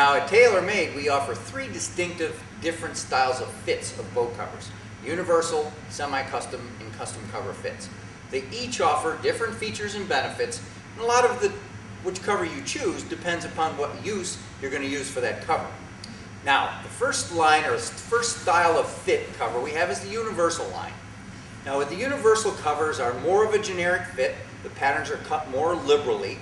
Now at TaylorMade, we offer three distinctive different styles of fits of boat covers: universal, semi-custom, and custom cover fits. They each offer different features and benefits, and a lot of which cover you choose depends upon what use you're going to use for that cover. Now, the first line or first style of fit cover we have is the universal line. Now with the universal covers are more of a generic fit. The patterns are cut more liberally.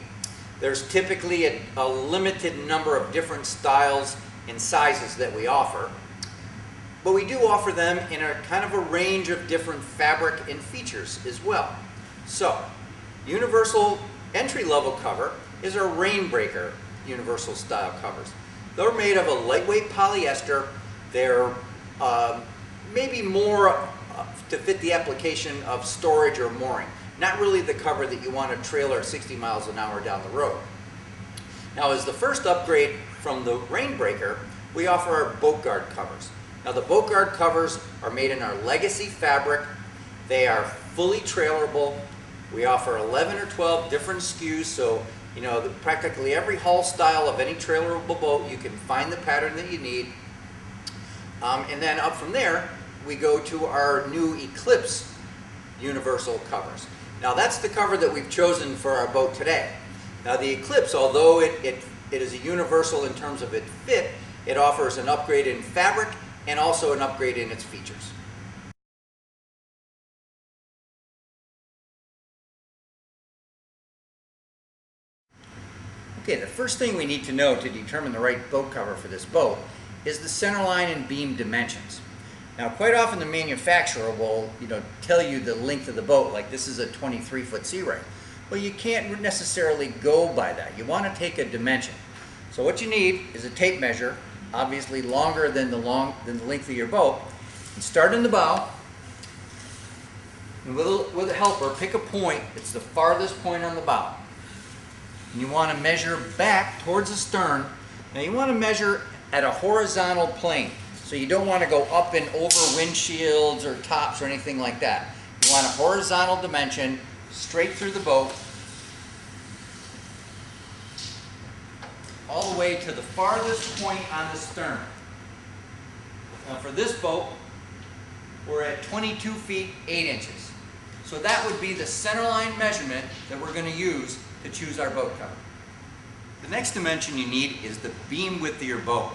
There's typically a limited number of different styles and sizes that we offer. But we do offer them in a kind of a range of different fabric and features as well. So, universal entry-level cover is our Rainbreaker universal style covers. They're made of a lightweight polyester. They're maybe more to fit the application of storage or mooring. Not really the cover that you want to trailer 60 miles an hour down the road. Now, as the first upgrade from the Rainbreaker, we offer our Boat Guard covers. Now, the Boat Guard covers are made in our Legacy fabric. They are fully trailerable. We offer 11 or 12 different SKUs, so practically every hull style of any trailerable boat, you can find the pattern that you need. And then up from there, we go to our new Eclipse universal covers. Now that's the cover that we've chosen for our boat today. Now the Eclipse, although it is a universal in terms of its fit, it offers an upgrade in fabric and also an upgrade in its features. Okay, the first thing we need to know to determine the right boat cover for this boat is the centerline and beam dimensions. Now, quite often the manufacturer will, tell you the length of the boat, like this is a 23-foot Sea Ray. Well, you can't necessarily go by that. You want to take a dimension. So what you need is a tape measure, obviously longer than the length of your boat. And start in the bow, and with a helper, pick a point. It's the farthest point on the bow. And you want to measure back towards the stern. Now you want to measure at a horizontal plane. So you don't want to go up and over windshields or tops or anything like that. You want a horizontal dimension straight through the boat, all the way to the farthest point on the stern. Now for this boat, we're at 22 feet 8 inches. So that would be the centerline measurement that we're going to use to choose our boat cover. The next dimension you need is the beam width of your boat.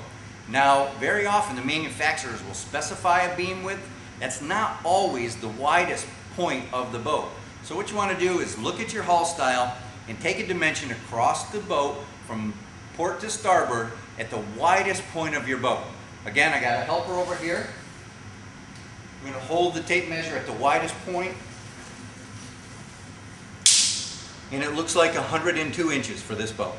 Now, very often the manufacturers will specify a beam width. That's not always the widest point of the boat. So what you want to do is look at your hull style and take a dimension across the boat from port to starboard at the widest point of your boat. Again, I got a helper over here. I'm going to hold the tape measure at the widest point, and it looks like 102 inches for this boat.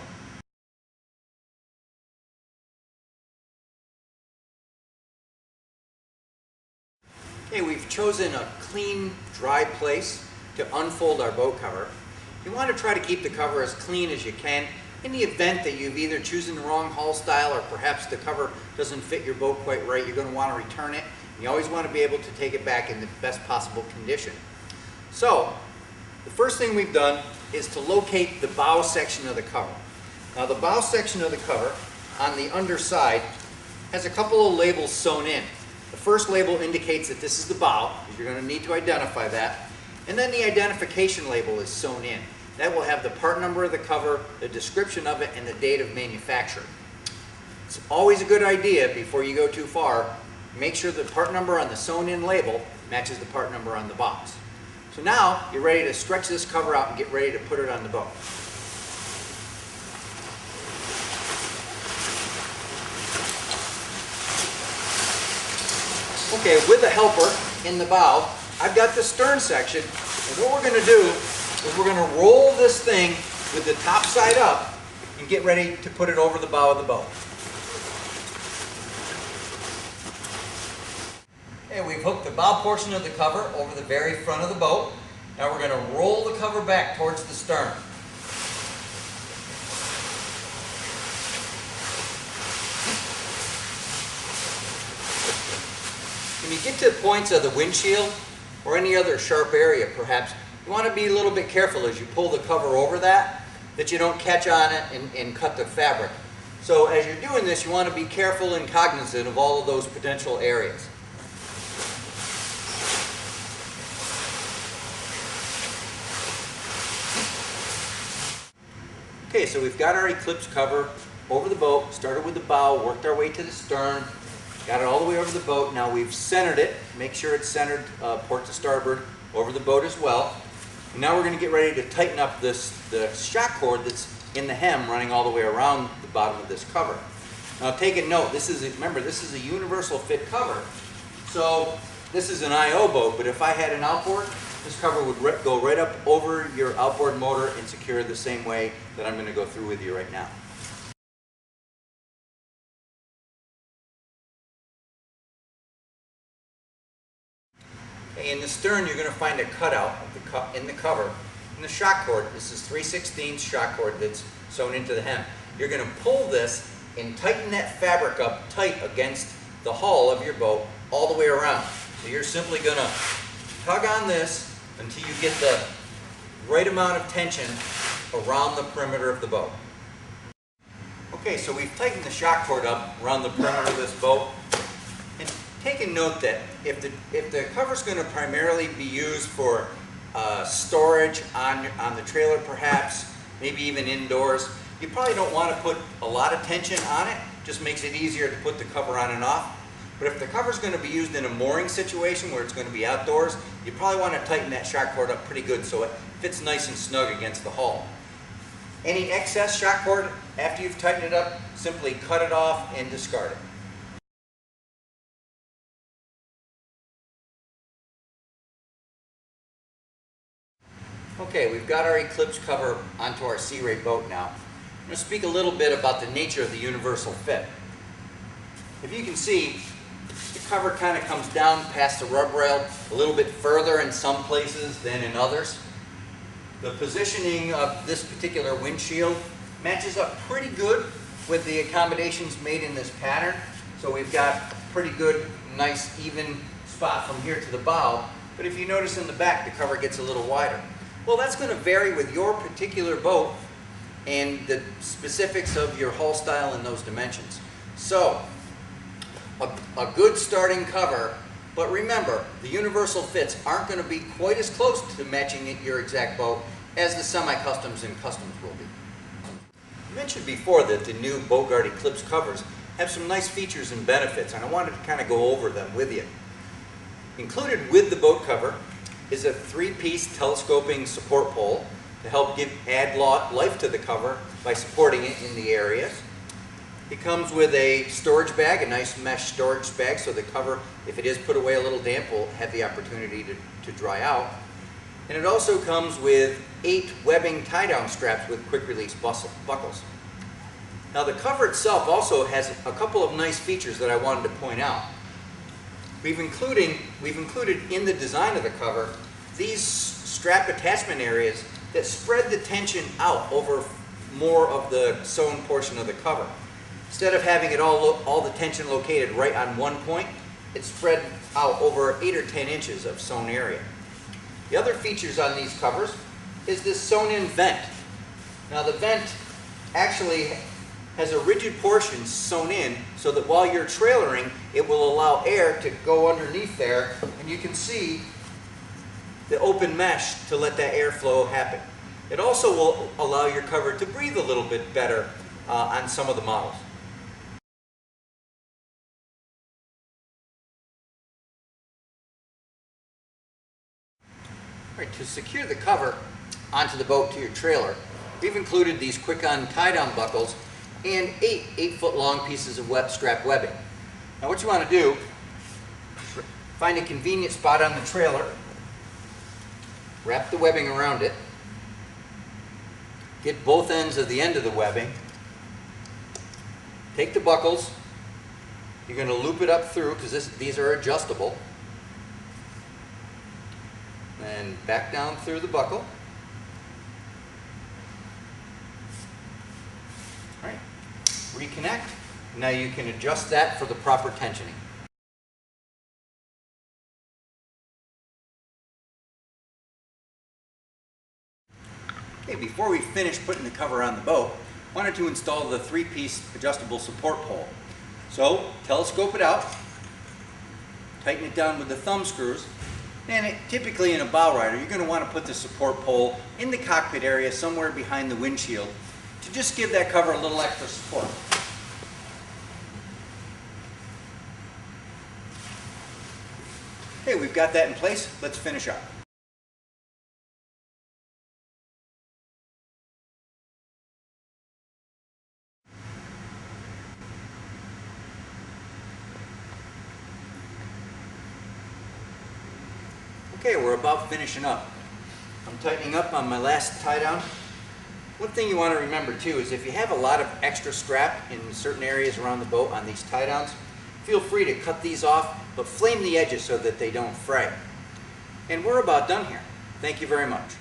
Okay, we've chosen a clean, dry place to unfold our boat cover. You want to try to keep the cover as clean as you can. In the event that you've either chosen the wrong hull style or perhaps the cover doesn't fit your boat quite right, you're going to want to return it. You always want to be able to take it back in the best possible condition. So, the first thing we've done is to locate the bow section of the cover. Now the bow section of the cover on the underside has a couple of labels sewn in. The first label indicates that this is the bow. You're going to need to identify that. And then the identification label is sewn in. That will have the part number of the cover, the description of it, and the date of manufacture. It's always a good idea, before you go too far, make sure the part number on the sewn in label matches the part number on the box. So now you're ready to stretch this cover out and get ready to put it on the boat. Okay, with the helper in the bow, I've got the stern section, and what we're going to do is we're going to roll this thing with the top side up and get ready to put it over the bow of the boat. Okay, we've hooked the bow portion of the cover over the very front of the boat. Now we're going to roll the cover back towards the stern. When you get to points of the windshield or any other sharp area perhaps, you want to be a little bit careful as you pull the cover over that you don't catch on it and cut the fabric. So as you're doing this, you want to be careful and cognizant of all of those potential areas. Okay, so we've got our Eclipse cover over the boat, started with the bow, worked our way to the stern, got it all the way over the boat. Now we've centered it, make sure it's centered port to starboard over the boat as well. And now we're going to get ready to tighten up the shock cord that's in the hem running all the way around the bottom of this cover. Now take a note, remember this is a universal fit cover. So this is an IO boat, but if I had an outboard, this cover would go right up over your outboard motor and secure the same way that I'm going to go through with you right now. In the stern, you're going to find a cutout in the cover. In the shock cord, this is 3/16 shock cord that's sewn into the hem. You're going to pull this and tighten that fabric up tight against the hull of your boat all the way around. So you're simply going to tug on this until you get the right amount of tension around the perimeter of the boat. Okay, so we've tightened the shock cord up around the perimeter of this boat. And take a note that if the cover's going to primarily be used for storage on the trailer perhaps, maybe even indoors, you probably don't want to put a lot of tension on it. Just makes it easier to put the cover on and off. But if the cover's going to be used in a mooring situation where it's going to be outdoors, you probably want to tighten that shock cord up pretty good so it fits nice and snug against the hull. Any excess shock cord, after you've tightened it up, simply cut it off and discard it. Okay, we've got our Eclipse cover onto our Sea Ray boat now. I'm going to speak a little bit about the nature of the universal fit. If you can see, the cover kind of comes down past the rub rail a little bit further in some places than in others. The positioning of this particular windshield matches up pretty good with the accommodations made in this pattern. So we've got a pretty good, nice, even spot from here to the bow. But if you notice in the back, the cover gets a little wider. Well, that's going to vary with your particular boat and the specifics of your hull style and those dimensions. So, a good starting cover, but remember, the universal fits aren't going to be quite as close to matching your exact boat as the semi-customs and customs will be. I mentioned before that the new Boatguard Eclipse covers have some nice features and benefits, and I wanted to kind of go over them with you. Included with the boat cover is a 3-piece telescoping support pole to help add life to the cover by supporting it in the areas. It comes with a storage bag, a nice mesh storage bag, so the cover, if it is put away a little damp, will have the opportunity to dry out. And it also comes with 8 webbing tie-down straps with quick-release buckles. Now the cover itself also has a couple of nice features that I wanted to point out. We've included in the design of the cover these strap attachment areas that spread the tension out over more of the sewn portion of the cover. Instead of having it all the tension located right on one point, it's spread out over 8 or 10 inches of sewn area. The other features on these covers is this sewn-in vent. Now the vent actually has a rigid portion sewn in so that while you're trailering, it will allow air to go underneath there, and you can see the open mesh to let that airflow happen. It also will allow your cover to breathe a little bit better on some of the models. All right, to secure the cover onto the boat to your trailer, we've included these quick-on tie-down buckles and 8-foot long pieces of strap webbing. Now what you want to do, find a convenient spot on the trailer, wrap the webbing around it, get both ends of the end of the webbing, take the buckles, you're going to loop it up through because these are adjustable, and back down through the buckle. All right, reconnect. Now you can adjust that for the proper tensioning. Okay, before we finish putting the cover on the boat, wanted to install the 3-piece adjustable support pole. So telescope it out, tighten it down with the thumb screws, and typically in a bow rider you're going to want to put the support pole in the cockpit area somewhere behind the windshield to just give that cover a little extra support. Okay, we've got that in place. Let's finish up. Okay, we're about finishing up. I'm tightening up on my last tie down. One thing you want to remember too is if you have a lot of extra scrap in certain areas around the boat on these tie downs, feel free to cut these off, but flame the edges so that they don't fray. And we're about done here. Thank you very much.